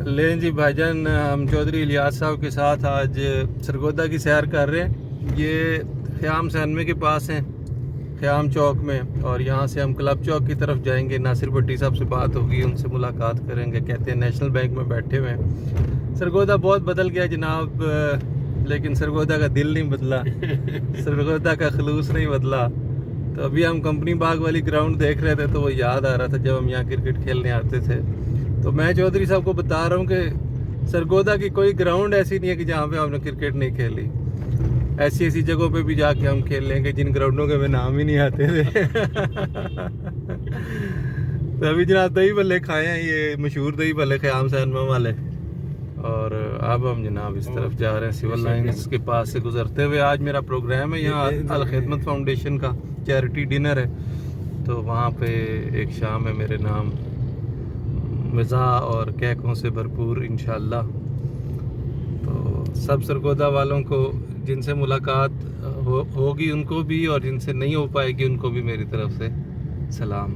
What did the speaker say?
لیں جی بھائی جان، ہم چودھری الیاس صاحب کے ساتھ آج سرگودا کی سیر کر رہے ہیں۔ یہ خیام سینمے کے پاس ہیں، خیام چوک میں، اور یہاں سے ہم کلب چوک کی طرف جائیں گے۔ ناصر بھٹی صاحب سے بات ہوگی، ان سے ملاقات کریں گے۔ کہتے ہیں نیشنل بینک میں بیٹھے ہوئے ہیں۔ سرگودا بہت بدل گیا جناب، لیکن سرگودا کا دل نہیں بدلا، سرگودا کا خلوص نہیں بدلا۔ تو ابھی ہم کمپنی باغ والی گراؤنڈ دیکھ رہے تھے تو وہ یاد آ رہا تھا جب ہم یہاں کرکٹ کھیلنے آتے تھے۔ تو میں چودھری صاحب کو بتا رہا ہوں کہ سرگودا کی کوئی گراؤنڈ ایسی نہیں ہے کہ جہاں پہ ہم نے کرکٹ نہیں کھیلی۔ ایسی ایسی جگہوں پہ بھی جا کے ہم کھیل لیں گے جن گراؤنڈوں کے ہمیں نام ہی نہیں آتے تھے۔ تو ابھی جناب دہی بھلے کھائے ہیں، یہ مشہور دہی بھلے خیام سینما والے، اور اب ہم جناب اس طرف جا رہے ہیں سول لائنز کے پاس سے گزرتے ہوئے۔ آج میرا پروگرام ہے یہاں الخدمت فاؤنڈیشن کا چیریٹی ڈنر ہے، تو وہاں پہ ایک شام ہے میرے نام، مزاح اور کیکوں سے بھرپور انشاءاللہ۔ تو سب سرگودا والوں کو جن سے ملاقات ہوگی ان کو بھی، اور جن سے نہیں ہو پائے گی ان کو بھی میری طرف سے سلام۔